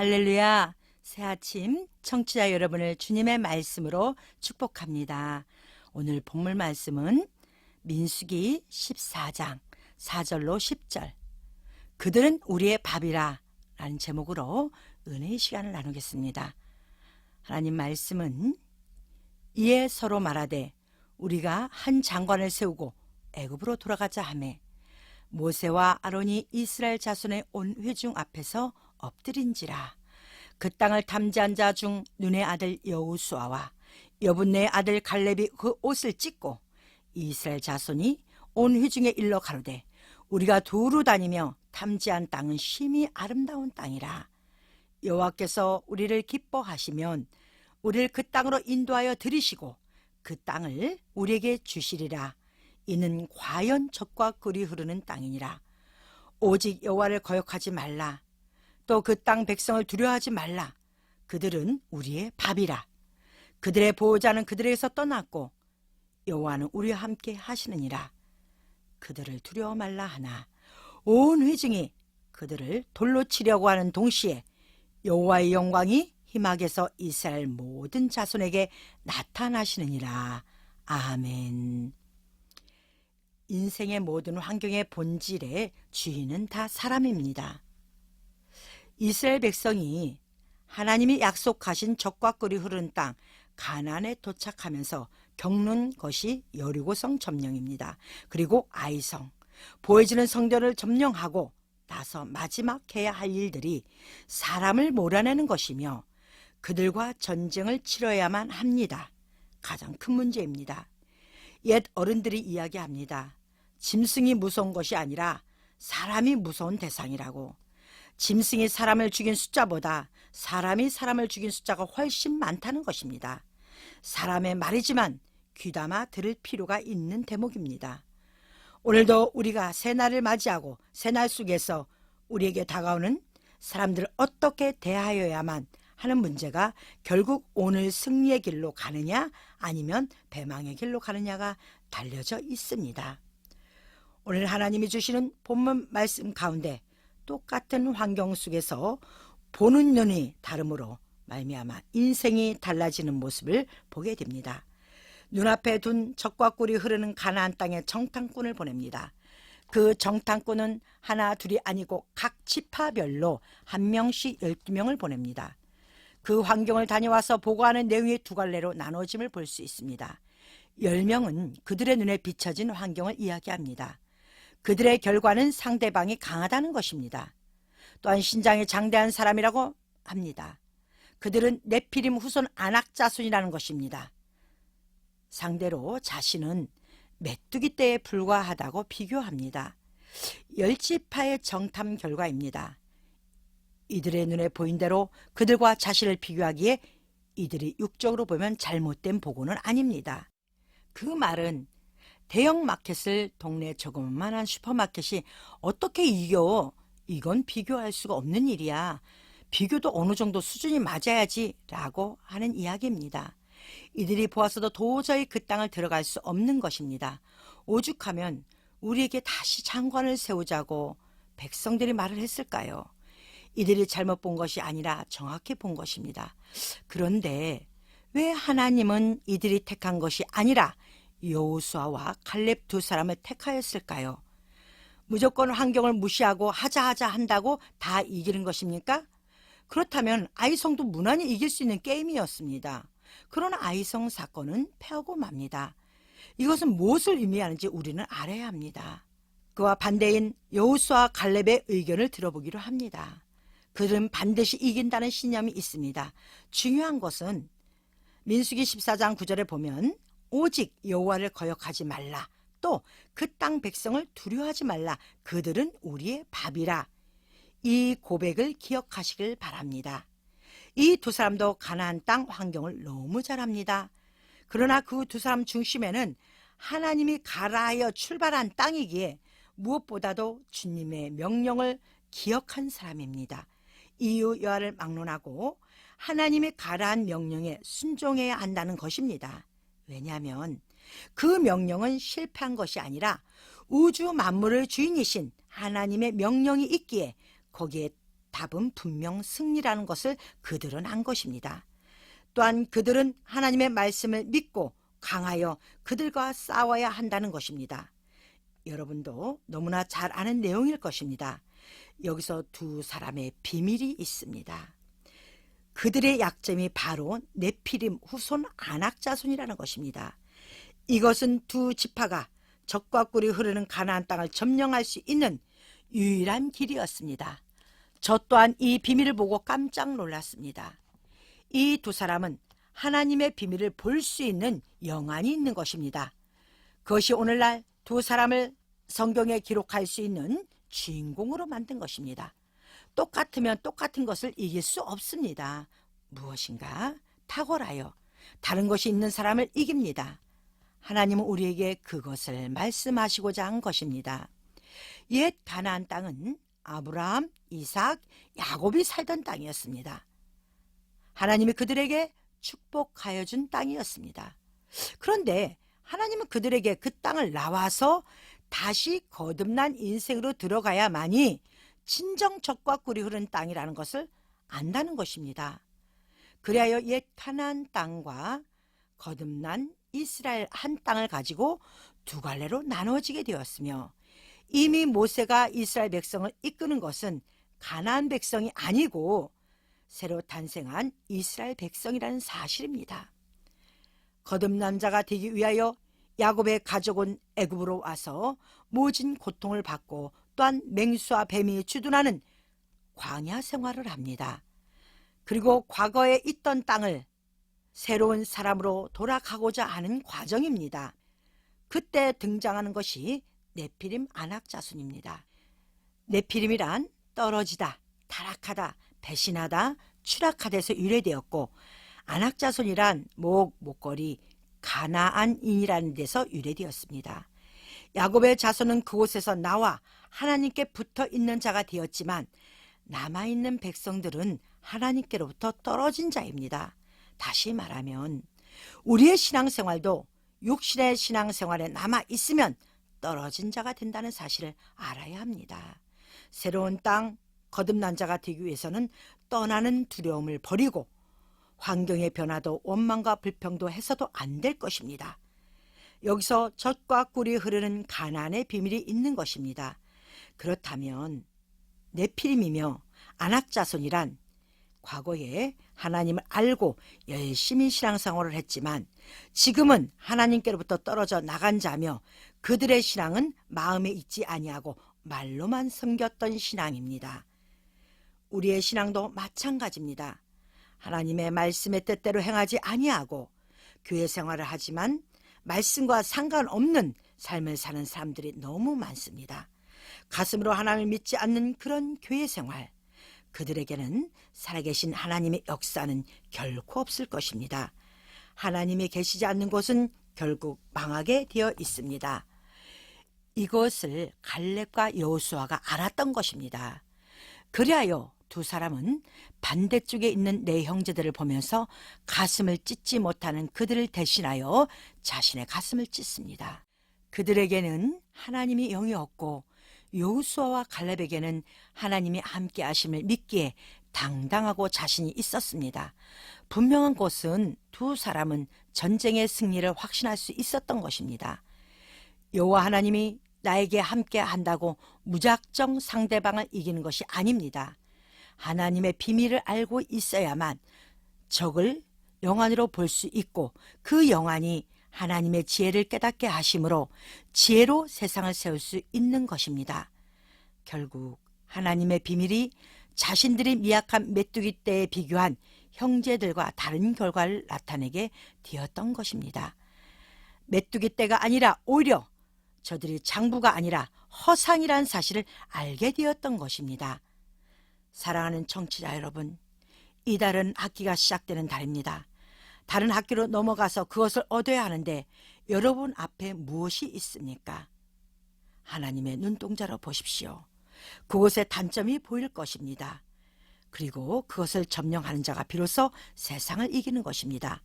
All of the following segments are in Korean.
할렐루야! 새 아침 청취자 여러분을 주님의 말씀으로 축복합니다. 오늘 본문 말씀은 민수기 14장 4절로 10절 그들은 우리의 밥이라 라는 제목으로 은혜의 시간을 나누겠습니다. 하나님 말씀은 이에 서로 말하되 우리가 한 장관을 세우고 애굽으로 돌아가자 하매 모세와 아론이 이스라엘 자손의 온 회중 앞에서 엎드린지라. 그 땅을 탐지한 자 중 눈의 아들 여호수아와 여분네의 아들 갈렙이 그 옷을 찢고 이스라엘 자손이 온 회중에 일러 가로되 우리가 두루 다니며 탐지한 땅은 심히 아름다운 땅이라. 여호와께서 우리를 기뻐하시면 우리를 그 땅으로 인도하여 들이시고 그 땅을 우리에게 주시리라. 이는 과연 젖과 꿀이 흐르는 땅이니라. 오직 여호와를 거역하지 말라. 또 그 땅 백성을 두려워하지 말라. 그들은 우리의 밥이라. 그들의 보호자는 그들에게서 떠났고 여호와는 우리와 함께 하시느니라. 그들을 두려워 말라 하나 온 회중이 그들을 돌로 치려고 하는 동시에 여호와의 영광이 희막에서 이스라엘 모든 자손에게 나타나시느니라. 아멘. 인생의 모든 환경의 본질의 주인은 다 사람입니다. 이스라엘 백성이 하나님이 약속하신 젖과 꿀이 흐르는 땅 가나안에 도착하면서 겪는 것이 여리고성 점령입니다. 그리고 아이성, 보여지는 성전을 점령하고 나서 마지막 해야 할 일들이 사람을 몰아내는 것이며 그들과 전쟁을 치러야만 합니다. 가장 큰 문제입니다. 옛 어른들이 이야기합니다. 짐승이 무서운 것이 아니라 사람이 무서운 대상이라고. 짐승이 사람을 죽인 숫자보다 사람이 사람을 죽인 숫자가 훨씬 많다는 것입니다. 사람의 말이지만 귀담아 들을 필요가 있는 대목입니다. 오늘도 우리가 새날을 맞이하고 새날 속에서 우리에게 다가오는 사람들을 어떻게 대하여야만 하는 문제가 결국 오늘 승리의 길로 가느냐 아니면 패망의 길로 가느냐가 달려져 있습니다. 오늘 하나님이 주시는 본문 말씀 가운데 똑같은 환경 속에서 보는 눈이 다름으로 말미암아 인생이 달라지는 모습을 보게 됩니다. 눈앞에 둔 젖과 꿀이 흐르는 가나안 땅에 정탐꾼을 보냅니다. 그 정탐꾼은 하나 둘이 아니고 각 지파별로 한 명씩 12명을 보냅니다. 그 환경을 다녀와서 보고하는 내용이 두 갈래로 나눠짐을 볼 수 있습니다. 10명은 그들의 눈에 비춰진 환경을 이야기합니다. 그들의 결과는 상대방이 강하다는 것입니다. 또한 신장이 장대한 사람이라고 합니다. 그들은 네피림 후손 아낙 자손이라는 것입니다. 상대로 자신은 메뚜기 떼에 불과하다고 비교합니다. 10지파의 정탐 결과입니다. 이들의 눈에 보인 대로 그들과 자신을 비교하기에 이들이 육적으로 보면 잘못된 보고는 아닙니다. 그 말은 대형 마켓을 동네 조그만한 슈퍼마켓이 어떻게 이겨? 이건 비교할 수가 없는 일이야. 비교도 어느 정도 수준이 맞아야지 라고 하는 이야기입니다. 이들이 보았어도 도저히 그 땅을 들어갈 수 없는 것입니다. 오죽하면 우리에게 다시 장관을 세우자고 백성들이 말을 했을까요? 이들이 잘못 본 것이 아니라 정확히 본 것입니다. 그런데 왜 하나님은 이들이 택한 것이 아니라 여호수아와 칼렙 두 사람을 택하였을까요? 무조건 환경을 무시하고 하자 한다고 다 이기는 것입니까? 그렇다면 아이성도 무난히 이길 수 있는 게임이었습니다. 그러나 아이성 사건은 패하고 맙니다. 이것은 무엇을 의미하는지 우리는 알아야 합니다. 그와 반대인 여호수아 칼렙의 의견을 들어보기로 합니다. 그들은 반드시 이긴다는 신념이 있습니다. 중요한 것은 민수기 14장 9절에 보면 오직 여호와를 거역하지 말라. 또 그 땅 백성을 두려워하지 말라. 그들은 우리의 밥이라. 이 고백을 기억하시길 바랍니다. 이 두 사람도 가나안 땅 환경을 너무 잘 압니다. 그러나 그 두 사람 중심에는 하나님이 가라 하여 출발한 땅이기에 무엇보다도 주님의 명령을 기억한 사람입니다. 이유 여하를 막론하고 하나님이 가라한 명령에 순종해야 한다는 것입니다. 왜냐하면 그 명령은 실패한 것이 아니라 우주 만물의 주인이신 하나님의 명령이 있기에 거기에 답은 분명 승리라는 것을 그들은 안 것입니다. 또한 그들은 하나님의 말씀을 믿고 강하여 그들과 싸워야 한다는 것입니다. 여러분도 너무나 잘 아는 내용일 것입니다. 여기서 두 사람의 비밀이 있습니다. 그들의 약점이 바로 네피림 후손 아낙 자손이라는 것입니다. 이것은 두 지파가 적과 꿀이 흐르는 가나안 땅을 점령할 수 있는 유일한 길이었습니다. 저 또한 이 비밀을 보고 깜짝 놀랐습니다. 이 두 사람은 하나님의 비밀을 볼 수 있는 영안이 있는 것입니다. 그것이 오늘날 두 사람을 성경에 기록할 수 있는 주인공으로 만든 것입니다. 똑같으면 똑같은 것을 이길 수 없습니다. 무엇인가 탁월하여 다른 것이 있는 사람을 이깁니다. 하나님은 우리에게 그것을 말씀하시고자 한 것입니다. 옛 가나안 땅은 아브라함, 이삭, 야곱이 살던 땅이었습니다. 하나님이 그들에게 축복하여 준 땅이었습니다. 그런데 하나님은 그들에게 그 땅을 나와서 다시 거듭난 인생으로 들어가야만이 진정 젖과 꿀이 흐르는 땅이라는 것을 안다는 것입니다. 그리하여 옛 가나안 땅과 거듭난 이스라엘 한 땅을 가지고 두 갈래로 나누어지게 되었으며, 이미 모세가 이스라엘 백성을 이끄는 것은 가나안 백성이 아니고 새로 탄생한 이스라엘 백성이라는 사실입니다. 거듭난 자가 되기 위하여 야곱의 가족은 애굽으로 와서 모진 고통을 받고 또한 맹수와 뱀이 주둔하는 광야 생활을 합니다. 그리고 과거에 있던 땅을 새로운 사람으로 돌아가고자 하는 과정입니다. 그때 등장하는 것이 네피림 아낙 자손입니다. 네피림이란 떨어지다, 타락하다, 배신하다, 추락하다에서 유래되었고, 아낙 자손이란 목걸이, 가나안인이라는 데서 유래되었습니다. 야곱의 자손은 그곳에서 나와 하나님께 붙어 있는 자가 되었지만 남아있는 백성들은 하나님께로부터 떨어진 자입니다. 다시 말하면 우리의 신앙생활도 육신의 신앙생활에 남아있으면 떨어진 자가 된다는 사실을 알아야 합니다. 새로운 땅, 거듭난 자가 되기 위해서는 떠나는 두려움을 버리고 환경의 변화도 원망과 불평도 해서도 안 될 것입니다. 여기서 젖과 꿀이 흐르는 가나안의 비밀이 있는 것입니다. 그렇다면 네피림이며 아낙 자손이란 과거에 하나님을 알고 열심히 신앙생활을 했지만 지금은 하나님께로부터 떨어져 나간 자며 그들의 신앙은 마음에 있지 아니하고 말로만 섬겼던 신앙입니다. 우리의 신앙도 마찬가지입니다. 하나님의 말씀의 뜻대로 행하지 아니하고 교회 생활을 하지만 말씀과 상관없는 삶을 사는 사람들이 너무 많습니다. 가슴으로 하나님을 믿지 않는 그런 교회 생활, 그들에게는 살아계신 하나님의 역사는 결코 없을 것입니다. 하나님이 계시지 않는 곳은 결국 망하게 되어 있습니다. 이것을 갈렙과 여호수아가 알았던 것입니다. 그리하여 두 사람은 반대쪽에 있는 내 형제들을 보면서 가슴을 찢지 못하는 그들을 대신하여 자신의 가슴을 찢습니다. 그들에게는 하나님이 영이 없고 여호수아와 갈렙에게는 하나님이 함께 하심을 믿기에 당당하고 자신이 있었습니다. 분명한 것은 두 사람은 전쟁의 승리를 확신할 수 있었던 것입니다. 여호와 하나님이 나에게 함께 한다고 무작정 상대방을 이기는 것이 아닙니다. 하나님의 비밀을 알고 있어야만 적을 영안으로 볼 수 있고 그 영안이 하나님의 지혜를 깨닫게 하심으로 지혜로 세상을 세울 수 있는 것입니다. 결국 하나님의 비밀이 자신들이 미약한 메뚜기 떼에 비교한 형제들과 다른 결과를 나타내게 되었던 것입니다. 메뚜기 떼가 아니라 오히려 저들이 장부가 아니라 허상이라는 사실을 알게 되었던 것입니다. 사랑하는 청취자 여러분, 이달은 학기가 시작되는 달입니다. 다른 학기로 넘어가서 그것을 얻어야 하는데 여러분 앞에 무엇이 있습니까? 하나님의 눈동자로 보십시오. 그곳에 단점이 보일 것입니다. 그리고 그것을 점령하는 자가 비로소 세상을 이기는 것입니다.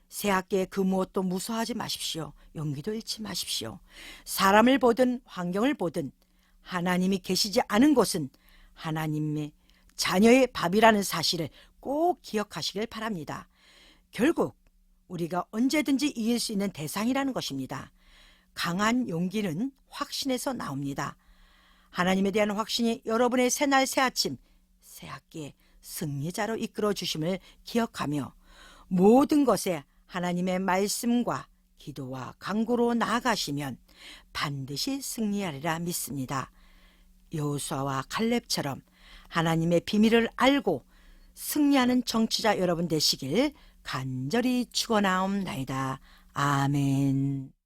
새 학기에 그 무엇도 무서워하지 마십시오. 용기도 잃지 마십시오. 사람을 보든 환경을 보든 하나님이 계시지 않은 곳은 하나님의 자녀의 밥이라는 사실을 꼭 기억하시길 바랍니다. 결국 우리가 언제든지 이길 수 있는 대상이라는 것입니다. 강한 용기는 확신에서 나옵니다. 하나님에 대한 확신이 여러분의 새날 새아침, 새학기의 승리자로 이끌어 주심을 기억하며 모든 것에 하나님의 말씀과 기도와 간구로 나아가시면 반드시 승리하리라 믿습니다. 여호수아와 갈렙처럼 하나님의 비밀을 알고 승리하는 정치자 여러분 되시길 간절히 축원하옵나이다. 아멘.